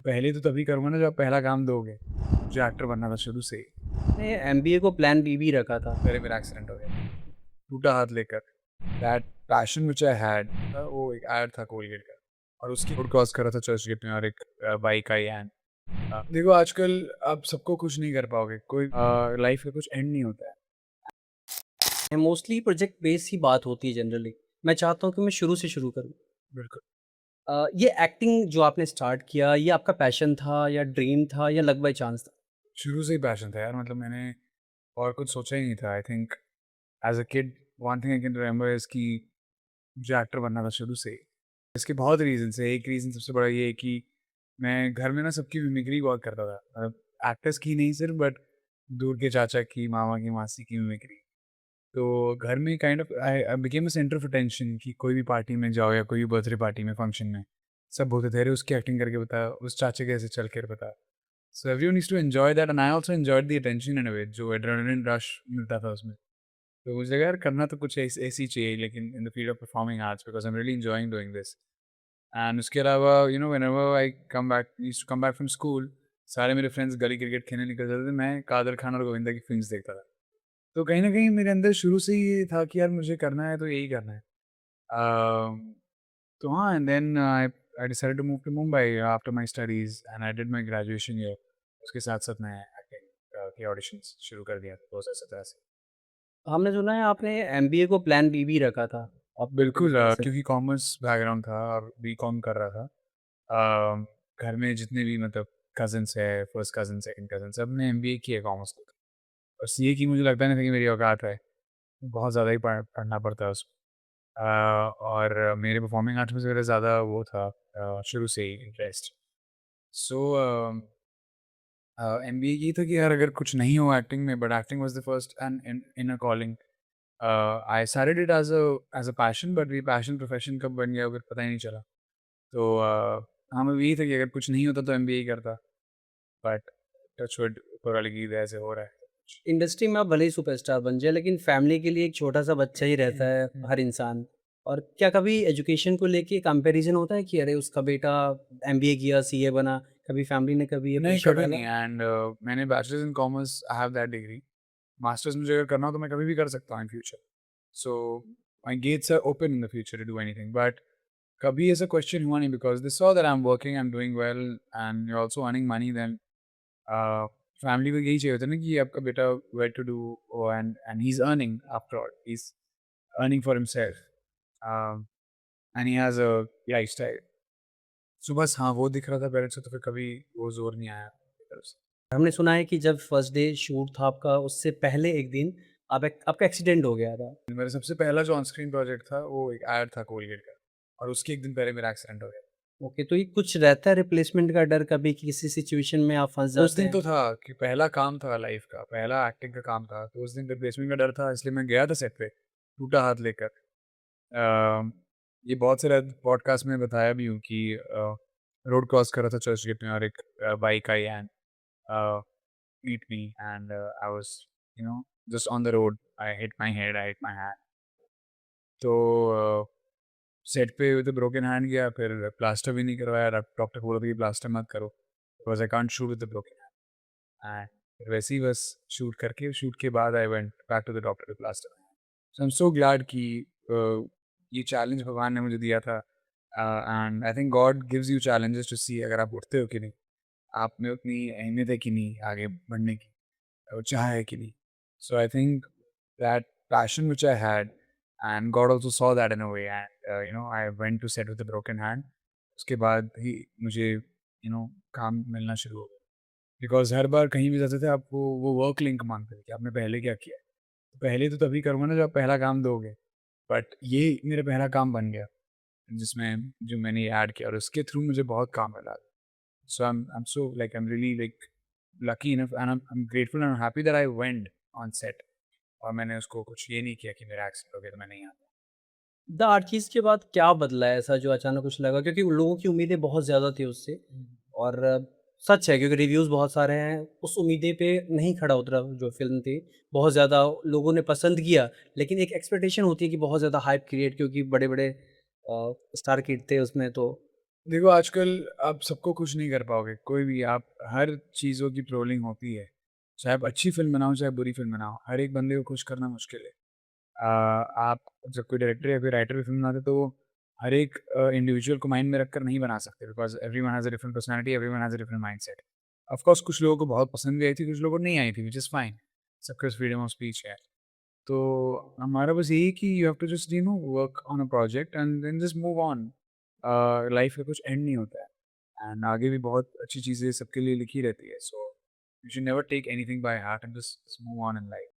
पहले तो तभी करूँगा ना जब पहला काम दोगे। मुझे एक्टर बनना था शुरू से ही। मैंने एमबीए को प्लान बी भी रखा था। पहले मेरा एक्सीडेंट हो गया, टूटा हाथ लेकर। That passion which I had वो एक ऐड था कोलगेट का और उसकी रोड क्रॉस कर रहा था चर्च गेट में और एक बाइक आई एंड देखो आजकल आप सबको खुश नहीं कर पाओगे। कोई लाइफ का कुछ एंड नहीं होता है। मोस्टली प्रोजेक्ट बेस ही बात होती है जनरली। मैं चाहता हूँ कि मैं शुरू से शुरू करूँ। बिल्कुल। ये एक्टिंग जो आपने स्टार्ट किया, ये आपका पैशन था या ड्रीम था या लक बाय चांस था? शुरू से ही पैशन था यार, मतलब मैंने और कुछ सोचा ही नहीं था। I think as a kid one thing I can remember is कि मुझे एक्टर बनना था शुरू से ही। इसके बहुत रीज़न्स है। एक रीज़न सबसे बड़ा ये है कि मैं घर में ना सबकी मिमिक्री बहुत करता था। मतलब एक्टर्स की नहीं सिर्फ बट दूर के चाचा की, मामा की, मासी की मिमिक्री। तो घर में kind of I became a centre of attention कि कोई भी पार्टी में जाओ या कोई भी बर्थडे पार्टी में, फंक्शन में, सब बोलते थे, "अरे! उसकी एक्टिंग करके बता, उस चाचा के ऐसे चल कर बता।" So everyone used to enjoy that and I also enjoyed the attention in a way, जो एड्रेनालिन रश मिलता था उसमें। तो मुझे लगा यार करना तो कुछ ऐसे ही चाहिए लेकिन in the field of performing arts because I am really enjoying doing this. And उसके अलावा whenever I come back used to come back from school, सारे मेरे फ्रेंड्स गली क्रिकेट खेलने निकल जाते थे, मैं कादर खान और गोविंदा की फ़िल्म्स देखता था। तो कहीं न कहीं मेरे अंदर शुरू से ही ये था कि यार मुझे करना है तो यही करना है। तो हाँ and then I decided to move to Mumbai after my studies and I did my graduation here. उसके साथ-साथ मैं एक्टिंग के ऑडिशंस शुरू कर दिया 2017 से। हमने सुना है आपने एमबीए को प्लान बी भी रखा था। आप बिल्कुल कैसे? क्योंकि कॉमर्स बैकग्राउंड था और बीकॉम कर रहा था। घर में जितने भी मतलब कज़िन्स हैं, फर्स्ट कज़िन, सेकंड कज़िन सबने एमबीए किया है कॉमर्स में। और सीए की मुझे लगता नहीं था कि मेरी औकात है। बहुत ज़्यादा ही पढ़ना पड़ता है उसमें। और मेरे परफॉर्मिंग आर्ट्स में मेरा ज़्यादा वो था शुरू से ही इंटरेस्ट। सो एमबीए की था कि यार अगर कुछ नहीं हो एक्टिंग में but acting was the first and inner calling. I started it as a passion but ये पैशन प्रोफेशन कब बन गया फिर पता ही नहीं चला। तो हाँ, मैं यही था कि अगर कुछ नहीं होता तो एमबीए ही करता बट टच वुड ऊपर वाले की दया से हो रहा है। इंडस्ट्री में आप भले ही सुपरस्टार बन जाए, लेकिन फैमिली के लिए एक छोटा-सा बच्चा ही रहता है हर इंसान। और क्या कभी एजुकेशन को लेके कंपैरिज़न होता है कि अरे उसका बेटा एमबीए किया, सीए बना, कभी फैमिली ने कभी ये नहीं, प्रेशर कभी डाला? नहीं एंड मैंने bachelors in commerce I have that degree. Masters मुझे अगर करना हो तो मैं कभी भी कर सकता हूँ in future. So my gates are open in the future to do anything but कभी ऐसा क्वेश्चन हुआ नहीं because they saw that I am working, I am doing well and you are also earning money then family को यही चाहिए होता है ना कि आपका बेटा well to do and he is earning after all, he is earning for himself and he has a lifestyle. सो बस हाँ, वो दिख रहा था पेरेंट्स को तो फिर कभी वो ज़ोर नहीं आया मेरी तरफ से। हमने सुना है कि जब फर्स्ट डे शूट था आपका, उससे पहले एक दिन आपका एक्सीडेंट हो गया था। मेरा सबसे पहला जो ऑन स्क्रीन प्रोजेक्ट था वो एक ऐड था कोलगेट का और उसके 1 दिन पहले मेरा एक्सीडेंट हो गया। ओके, तो ये कुछ रहता है रिप्लेसमेंट का डर कभी कि किसी सिचुएशन में आप फँस उस जाते दिन हैं? तो था कि पहला काम था लाइफ़ का, पहला एक्टिंग का काम था, तो उस दिन रिप्लेसमेंट का डर था इसलिए मैं गया था सेट पे, टूटा हाथ लेकर। ये बहुत सारे पॉडकास्ट में बताया भी हूँ कि रोड क्रॉस कर रहा था चर्च गेट में और एक bike I and hit me and I was you know just on the road, I hit my head, I hit my hand. तो सेट पे विद ब्रोकन हैंड गया, फिर प्लास्टर भी नहीं करवाया। डॉक्टर बोला था कि प्लास्टर मत करो because I can't shoot with the broken hand and फिर वैसे ही बस शूट के बाद I went back to the doctor with plaster. So I am so glad कि ये चैलेंज भगवान ने मुझे दिया था and I think God gives you challenges to see अगर आप उठते हो कि नहीं, आप में उतनी अहमियत है कि नहीं आगे बढ़ने की, चाह है कि नहीं। So I think that passion which I had and God also saw that in a way and I went to set with a broken hand। उसके बाद ही मुझे काम मिलना शुरू हो गया बिकॉज़ हर बार कहीं भी जाते थे आपको वो वर्क लिंक माँगते थे कि आपने पहले क्या किया है। तो पहले तो तभी करूँगा ना जब आप पहला काम दोगे, बट ये मेरा पहला काम बन गया जिसमें जो मैंने ऐड किया और उसके थ्रू मुझे बहुत काम मिला। So I am so like I am really like lucky enough and I am grateful and happy that I went on set और मैंने उसको कुछ ये नहीं किया कि मेरा एक्सीडेंट हो गया तो मैं नहीं आता। द आर्चिज़ के बाद क्या बदला है ऐसा जो अचानक कुछ लगा? क्योंकि उन लोगों की उम्मीदें बहुत ज़्यादा थी उससे और सच है क्योंकि रिव्यूज़ बहुत सारे हैं, उस उम्मीदें पे नहीं खड़ा उतरा जो फ़िल्म थी। बहुत ज़्यादा लोगों ने पसंद किया, लेकिन एक एक्सपेक्टेशन होती है कि बहुत ज़्यादा हाइप क्रिएट क्योंकि बड़े-बड़े स्टार किड थे उसमें तो। देखो आजकल आप सबको खुश नहीं कर पाओगे, कोई भी आप हर चीज़ों की ट्रोलिंग होती है। चाहे आप अच्छी फ़िल्म बनाओ, चाहे बुरी फ़िल्म बनाओ, हर एक बंदे को खुश करना मुश्किल है। आप जब कोई डायरेक्टर या कोई राइटर भी फ़िल्म बनाते हैं तो वो हर एक इंडिविजुअल को माइंड में रखकर नहीं बना सकते because everyone has a different personality, everyone has a different mindset. Of course कुछ लोगों को बहुत पसंद भी आई थी, कुछ लोगों को नहीं आई थी, व्हिच इज़ फाइन। सबके पास फ्रीडम ऑफ स्पीच है। तो हमारा बस यही कि you have to just work on a project and then just move on. Life का कुछ एंड नहीं होता है एंड आगे भी बहुत अच्छी चीज़ें सबके लिए लिखी रहती है। So you should never take anything by heart and just move on in life.